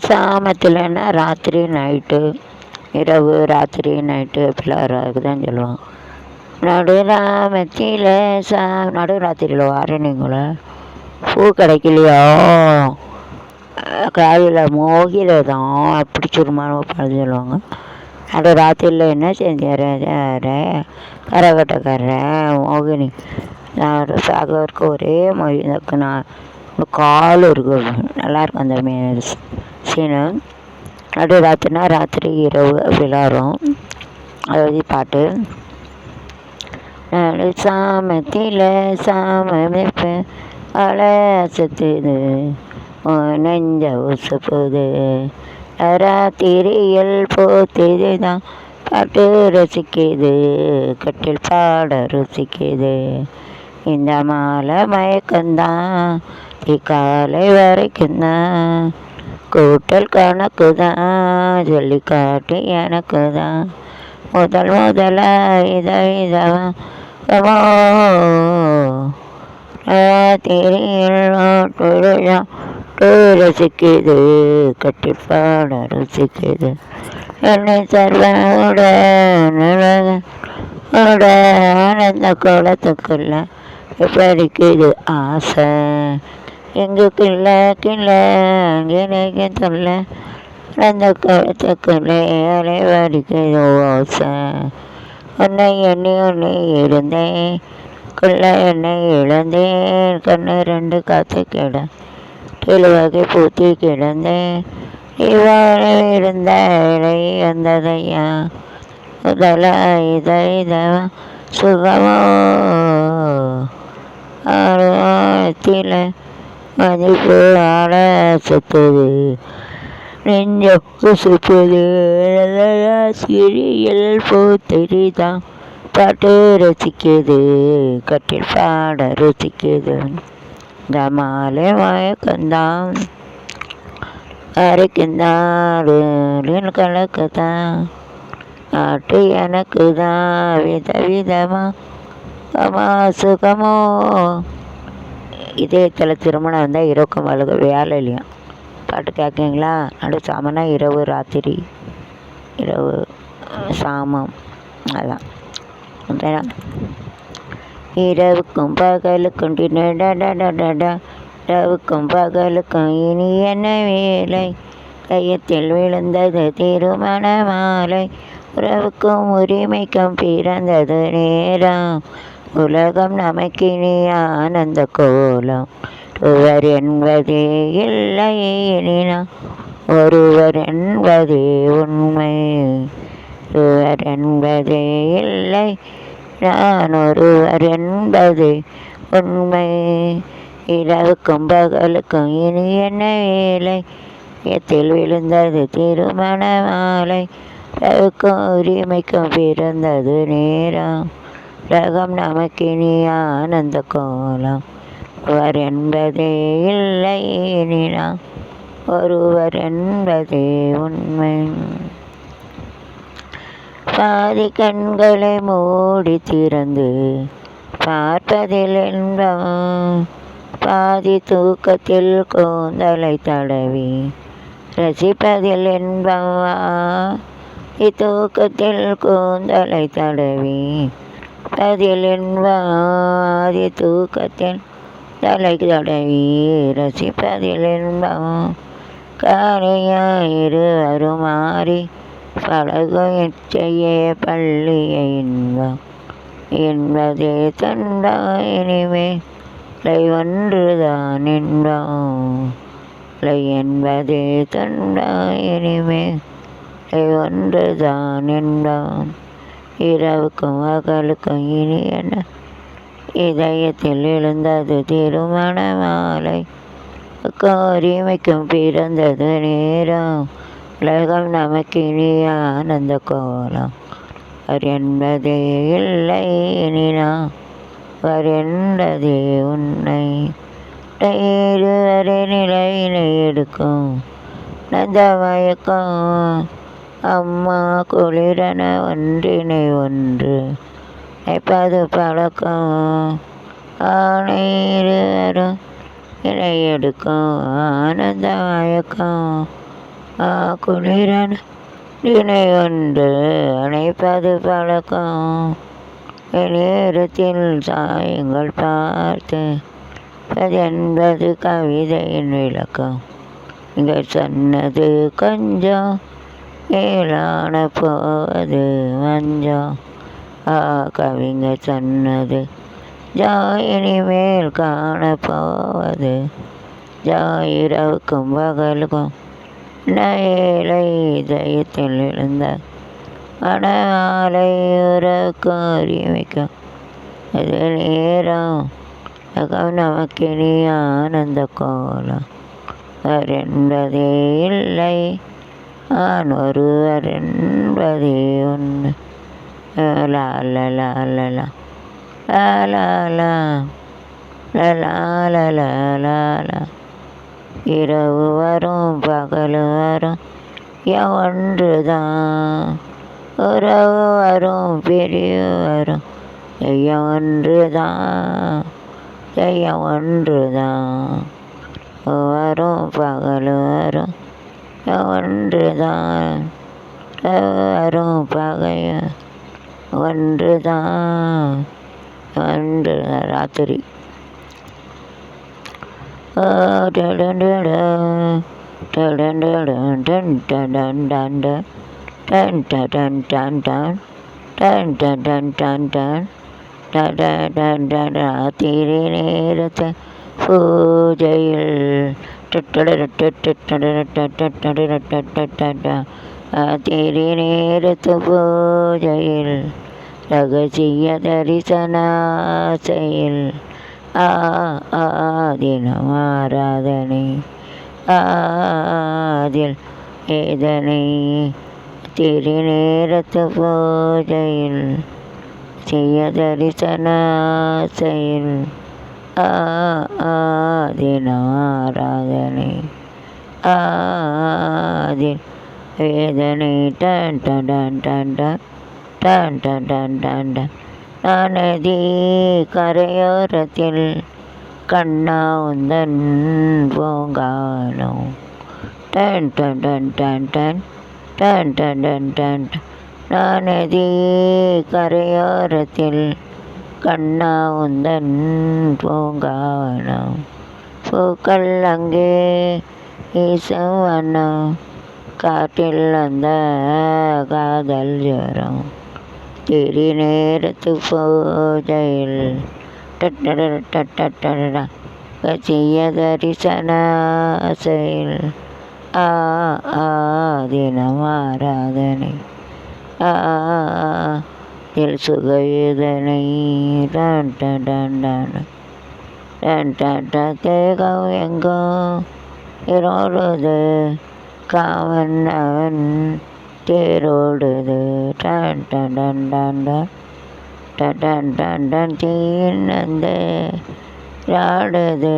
சாமத்தில்னா ராத்திரி நைட்டு, இரவு ராத்திரி நைட்டு அப்படிலாம் தான் சொல்லுவாங்க. நடுராமத்தில் நடுராத்திரியில் வாரணிங்களா பூ கிடைக்கலையோ காலையில் மோகிரதான் அப்படி சுருமான பாடு சொல்லுவாங்க. நடு ராத்திரியில் என்ன செஞ்சார் கரகட்டக்காரன் மோகினி நான் சாகருக்கு ஒரே மாதிரி எனக்கு நான் கால் இருக்கு நல்லாயிருக்கும் அந்த சீனு. நடு ராத்திரினா ராத்திரி இரவு அப்படிலாம் வரும். அதாவது பாட்டு நடு சாமத்தில் சாமமைப்பு அலசத்துது நெஞ்ச உசுப்புது ராத்திரியில் போத்துது தான் பாட்டு ரசிக்குது கட்டில் பாட ருசிக்குது இந்த மாலை மயக்கந்தான் காலை வரைக்கும் தான் கூட்டல் கணக்கு தான் ஜல்லிக்காட்டு எனக்கு தான் முதலா இதவா ரசிக்குது கட்டிப்பாட ருசிக்குது என்னை சர்வனோட ஆனந்த கோலத்துக்குள்ள படிக்குது ஆசை எங்கு கிள்ள அங்கே சொல்ல அந்த கோலத்துக்குள்ளே அலைவடிக்குது ஓசை உன்னை எண்ணி இருந்தேன் குள்ள என்னை இழந்தேன் கண்ணு ரெண்டு காத்து கிட கிழுவகை பூத்தி கிடந்தேன் இவ்வாறு இருந்த இலை வந்ததையா முதலா இதவா சுகமோ ஆழத்தில் மதிப்பு ஆள சுத்துது நெஞ்சக்கு சுற்றுது சிறியல் பூத்தெரிதான் பாட்டு ரசிக்குது கட்டில் பாட ருசிக்குது இந்த மாலை மயக்கந்தான் அரைக்குந்தான் கலக்குதான் நாட்டு எனக்கு தான் விதவிதமா சுகமோ. இதயத்தில் திருமணம் இருந்தால் இரவுக்கும் அழுக வேலை இல்லையா. பாட்டு கேட்குங்களா. நடு சாமனா இரவு ராத்திரி இரவு சாமம் அதான் இரவுக்கும் பகலுக்கும் இரவுக்கும் பகலுக்கும் இனி என்ன வேலை கையத்தில் விழுந்தது திருமண மாலை உறவுக்கும் உரிமைக்கும் பிறந்தது நேரம் உலகம் நமக்கினி ஆனந்த கோலம் ஒருவர் என்பதே இல்லை எனினா ஒருவர் என்பதே உண்மை ஒருவர் என்பதே இல்லை நான் ஒருவர் என்பது உண்மை இரவுக்கும் பகலுக்கும் இனி என்ன வேலை எத்தில் விழுந்தது திருமண மாலை இரவுக்கும் உரிமைக்கும் பிறந்தது நேரம் உலகம் நமக்கினி ஆனந்த கோலம் ஒருவர் என்பதே இல்லை எனினா ஒருவர் என்பதே உண்மை. பாதி கண்களை மூடி திறந்து பார்ப்பதில் இன்பம் பாதி தூக்கத்தில் கூந்தலை தடவி ரசிப்பதில் இன்பம் தூக்கத்தில் கூந்தலை தடவி பதில் இன்பம் ஆதி தூக்கத்தில் தலை தடவி ரசிப்பதில் இன்பம் காலையாயிரு வருமாறி பழகும் செய்ய பள்ளிய இன்பம் என்பதே தண்டா இனிமே லை ஒன்றுதான் இன்பம் லை என்பதே தண்டா இனிமே லை ஒன்றுதான் இன்பம் இரவுக்கும் பகலுக்கும் இனி என்ன இதயத்தில் எழுந்தது திருமண மாலை உரிமைக்கும் பிறந்தது நேரம் உலகம் நமக்கினி ஆனந்த கோலம் அவர் என்பதே இல்லை எனினா அவர் என்பதே உன்னை வரை நிலையினை எடுக்கும் நந்த மயக்கம் அம்மா குளிரன ஒன்றினை ஒன்று நினைப்பது பழக்கம் ஆணையிரு வரும் இணை எடுக்கும் ஆனந்த மயக்கம் குளிரன் இணை ஒன்று அணைப்பது பழக்கம் நேரத்தில் சாயங்கள் பார்த்து என்பது கவிதையின் விளக்கம். இங்கே சொன்னது கொஞ்சம் மேலான போவது மஞ்சம். கவிங்க சொன்னது ஜாயினி மேல் காணப்போவது ஜாயிரவுக்கும் பகலுக்கும் ஏழை இதயத்தில் விழுந்த மணமாலை உறவுக்கும் உரிமைக்கும் அது நேரம் நமக்கினி ஆனந்த கோலம் என்பதே இல்லை நான் ஒருவர் என்பதே ஒன்று. லா லா லா லா லா லா லா லா லா லா. இரவு வரும் பகல் வரும் ஒன்று தான். உறவு வரும் பிரிவு வரும் ஒன்று தான். ஒன்று தான். வரும் பகல் வரும் ஒன்று தான். வரும் பகைய ஒன்று தான். ஒன்று ராத்திரி ராத்திரி நேரத்தை பூஜையில் ராத்திரி நேரத்து பூஜையில் ரகசிய தரிசனாசையில் தினம் ஆராதனை அதில் வேதனை திருநேரத்து பூஜையில் செய்ய தரிசனாசையில் தினம் ஆராதனை அதில் வேதனை டன் டன் டன் டன் டன் டன் டன் டன் டன். நதி கரையோரத்தில் கண்ணா உந்தன் பூங்கானம் டன் டன் டன் டன் டன் டன் டன் டன் டன். நதி கரையோரத்தில் கண்ணா உந்தன் பூங்கானம் பூக்கள் அங்கே வீசும் வண்ணம் காற்றில் அந்த காதல் ஜரம் திரி நேரத்து பூஜையில் கசிய தரிசனாசையில் தினம் ஆராதனை தில் சுகவேதனை டன் டன் டன் டன் டன் டன் டன். தேகம் எங்கும் இரோடுது காவன் அவன் தேரோடுது டன் டன் டன் டன் டன் டன் டன் டன். தீன் அந்த ராடுது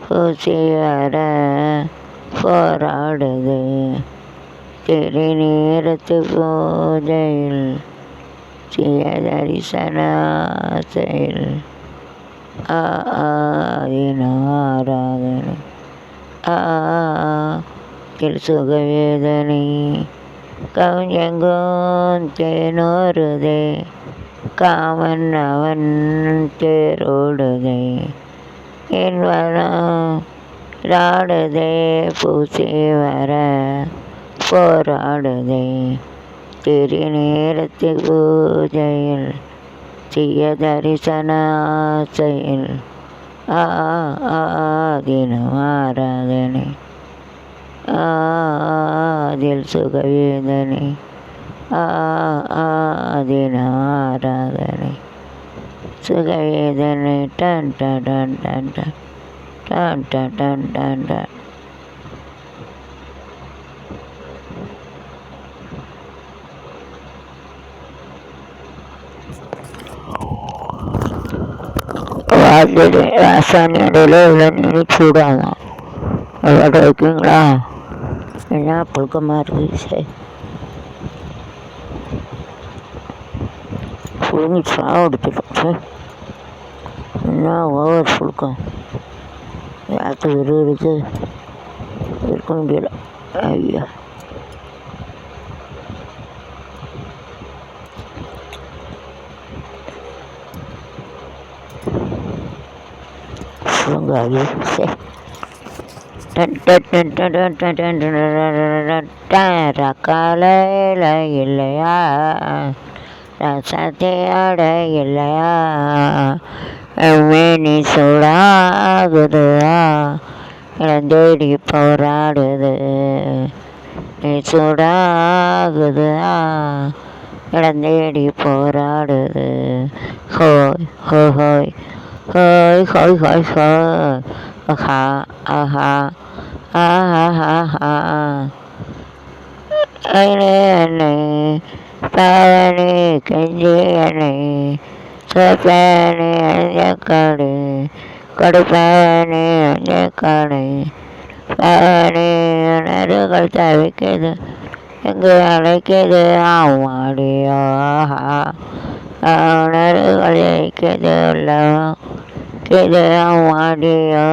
பூசி வர போராடுது திரு நேரத்து பூஜையில் செய்ய தரிசனாசையில் தினம் ஆராதனை தில் சுகவேதனை கவிஞங்கும் தேனோருதே காமன் அவன் தேரோடுதே என் வனம் ராடுதே பூசி வர போராடுதே திரு நேரத்து பூஜையில் செய்ய தரிசனாசையில் தினம் ஆராதனை அதில் சுகவேதனை தினம் ஆராதனை சுகவேதனை டன் டன் டன் டன் டன் டன் டன் டன் டன். ராசாயனிடையில் இவ்வளோ நீர் சூடாகும் விளையாட வைக்கிங்களா? என்ன புழுக்கமாக இருக்குது. சரி புழுங்கி சாவடிச்சிடும். சரி என்ன ஓவர் புழுக்கம். காற்று விறுவிறுத்து இருக்க முடியல. ஐயா சொல்லுங்க. காலையில் இல்லையா சத்தியாட இல்லையா மேனி சூடாகுதுயா இளந்தேடி போராடுது நீ சூடாகுதுயா இளந்தேடி போராடுது ஹோய் ஹோய் ஹோய் ஹோய் ஹோய் ஹோய் ஹோய் ஆஹா ஆஹா ஆஹா அண்ணே பழனி கஞ்சி அணை சோப்பேனி அஞ்சக்காடு கொடுப்பேனி அஞ்சக்காடு பழனி உணர்வுகள் தவிக்குது எங்கு அழைக்குது ஆமாடியோ உணர்வுகள் ஜெயிக்குது உள்ளவா இது ஆமாடியோ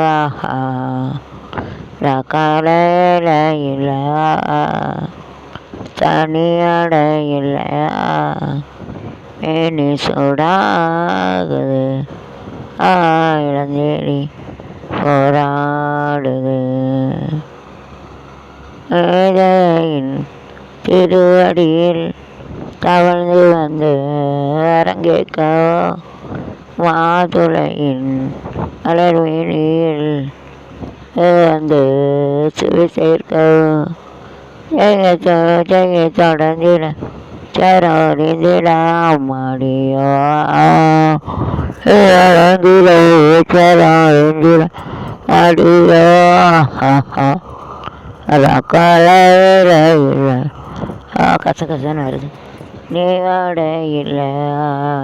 காலையில் இல்லையா தனியாட இல்லையா மேனி சூடாகுது இளந்தேடி போராடுது ஏழையின் திருவடியில் தவழ்ந்து வந்து அரங்கேற்கவோ மாதுளையின் அலர்வீழியில் வந்து சுவை சேர்க்கவோ ஜெய தொடர்ந்திட சரோரிந்திட அம்மாடியோ சரோரிந்திட அடியோ காலையில் இல்லை கசகசன்னு வருது நீவாட இல்லை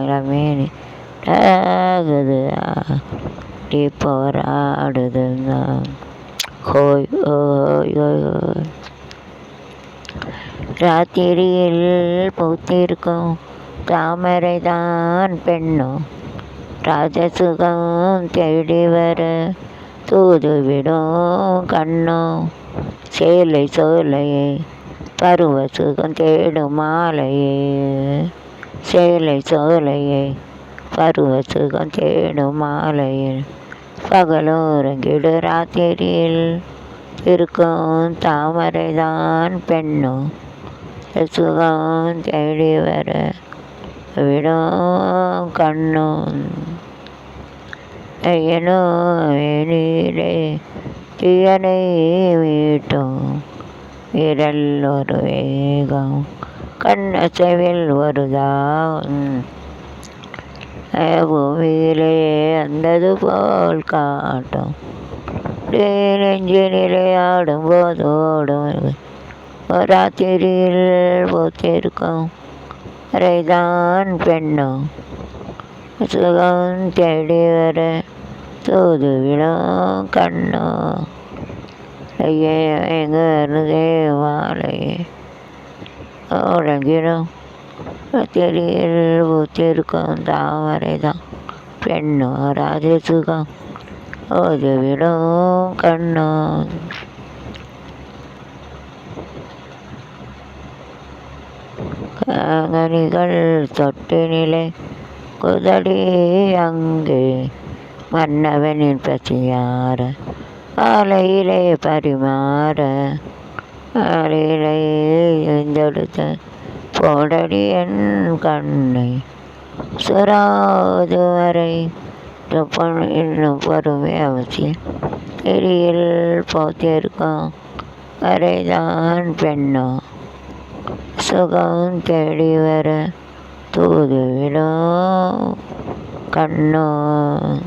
ரமேனி ஆகுது டீ போராடுதுங்க ஹோய் ஓய் ஓய் ஓய் ராத்திரியில் பூத்திருக்கும் தாமரை தான் பெண்ணும் ராஜசுகம் தேடி வர தூது விடும் கண்ணும் சேலை சோலையை பருவ சுகம் தேடும் மாலையே சேலை சோலையை பருவ சுகம் தேடும் மாலையில் பகலோரங்கிடு ராத்திரியில் இருக்கும் தாமரை தான் பெண்ணும் சுகம் தேடி வர விடும் கண்ணும் ஐயனோ நீரே தீயனை வீட்டும் விரல் ஒரு வேகம் கண்ணசைவில் வருதான் பூமியிலே அந்தது போல் காட்டும் நெஞ்சினிலே ஆடும் போது ஓடும் ராத்திரியில் பூத்திருக்கும் அரைதான் பெண்ணும் சுகம் தேடி வர தூது விடும் கண்ணும் ஐயே எங்கே மாலையே உறங்கிடும் ராத்திரியில் பூத்திருக்கும் தாமரை தான் பெண்ணும் ராஜ சுகம் ஓது விடும் கண்ணும் கனிகள் தொட்டினிலே குதடி அங்கே மன்னவனின் பசியார ஆலையிலே பரிமாற ஆலையிலே எந்தெடுத்த போடடி என் கண்ணை சுறாது வரை இன்னும் பொறுமை அவசியம் திரியில் போத்திருக்கும் வரைதான் பெண்ணும் சுகம் தேடி வர தூது விடும் கண்ணும்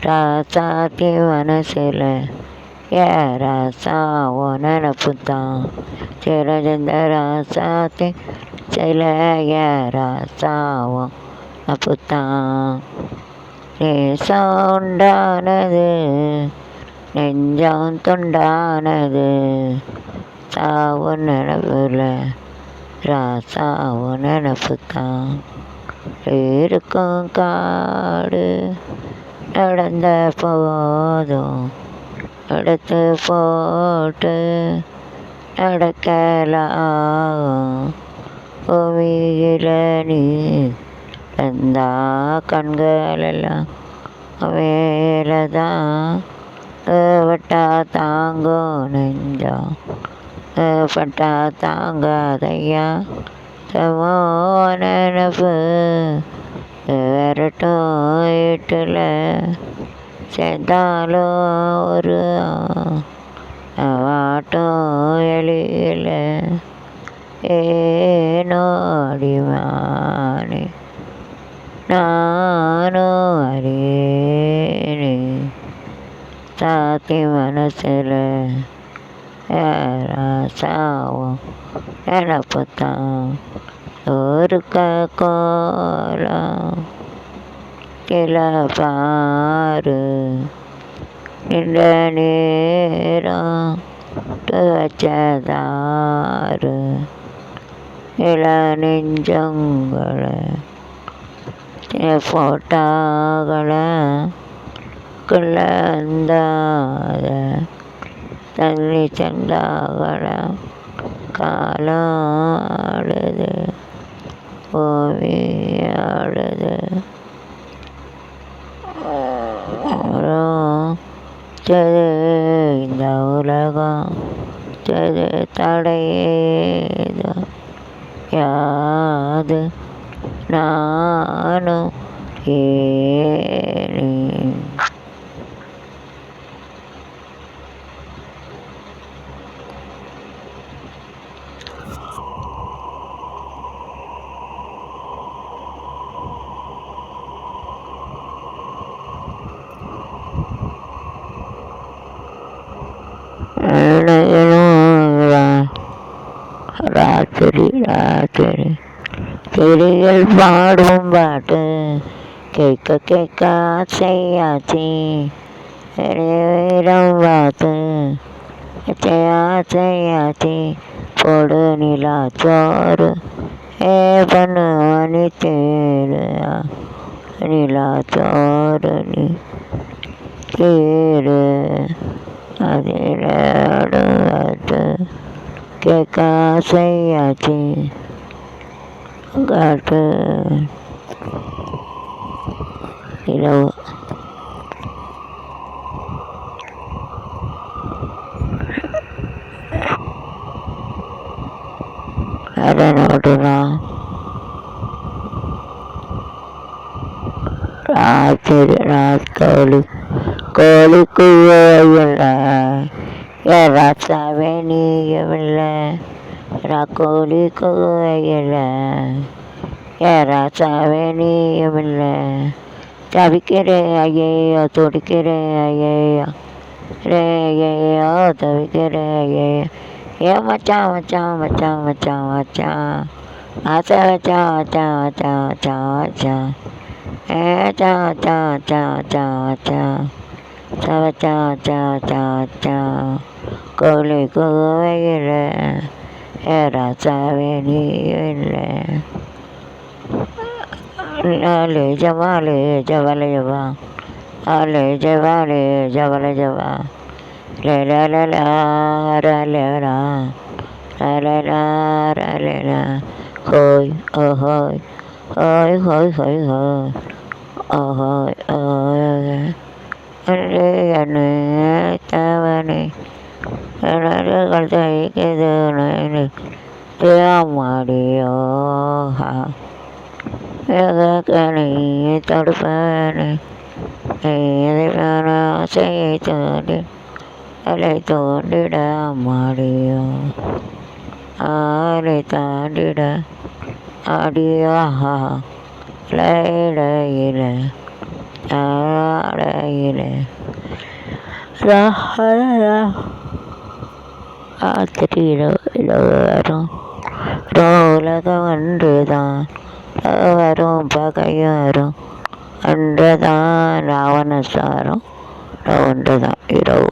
ராசாத்தி மனசில் ஏ ராசா ஓ நினப்புத்தான் சிறந்த ராசாத்தி சில ஏ ராசாவோ நப்புத்தான் நேசம் உண்டானது நெஞ்சம் துண்டானது சாவு நினைவில் ராசாவு நினப்புத்தான் இருக்கும் காடு நடந்த போதும் எடுத்து போட்டு நடக்கலாம். பூமியில நீ தந்தா கண்களெல்லாம் வேலைதான். பட்டா தாங்கும் நெஞ்சம் பட்டா தாங்காதையா. தமோ நினப்பு விரட்டும் வீட்டில் சேர்ந்தாலும் ஒரு வாட்டும் எளியில் ஏனோ அடிமானே நானும் அறியேனே. சாத்தி மனசில் யாராசாவும் நினப்புத்தான் ஒரு கோலம். கிளை பாரு நின்ற நேரம் துவச்சதாரு. இள நெஞ்சங்களை போட்டாகளை குழந்தாத தண்ணி செந்தாகளை காலம் ஆடுது பூமி ஆடுது. இந்த உலகம் தடையேதோ யாது நானும் ஏனே. ராத்திரி ராத்திரி கிளிகள் பாடும் பாட்டு கேட்க கேட்க ஆசையாச்சு. வீரம் பார்த்து ஆசையாச்சு. போடு நிலா சோறு பண்ணு மணி தேடு. நிலா சோறு நீ தேடு. அதில் கேட்க ஆசையாச்சு. காட்டு இரவு அதனோடுதான் ராத்திரி ராத்கோழி கோழி குவையில் ராசாவே நீயவில்லை. கோழி குவையில் ராசாவே நீயவில்லை. தவிக்கிறேன் ஐயோ துடிக்கிறேன் ஐயோ ஐயோ தவிக்கிறேன் ஐயோ. ஏன் மச்சான் மச்சான் மச்சான் மச்சான் மச்சான் ஆசை வச்சான் வச்சான் வச்சான் வச்சான் வச்சான் ஏச்சான் வச்சான் வச்சான் வச்சான் வச்சான் வச்சான் வச்சான் வச்சான் வச்சான். கோழி குவையில் ராசாவே நீ இல்லை. லாலே ஜவாலே ஜவல ஜவா ஆலே ஜவாலே ஜவல ஜவா லேலா ரலேலா ரலேலா ரலேலா. ஹோய் ஓஹோய் ஹோய் ஹோய் ஹோய் ஹோய் ஓஹோய் ஓய் அண்ணே தவணை தைக்குது மாடியோ கணி தடுப்பனை ஆசையை தோண்டி அலை தோண்டிட மாடியோ ஆலை தாண்டிட அடியோ லைடையில் ஆடையில் ராத்திரி இரவு வரும். உலகம் ஒன்றுதான் வரும் பகையும் வரும். அன்றுதான் ராவணசாரம் ஒன்றுதான் இரவு.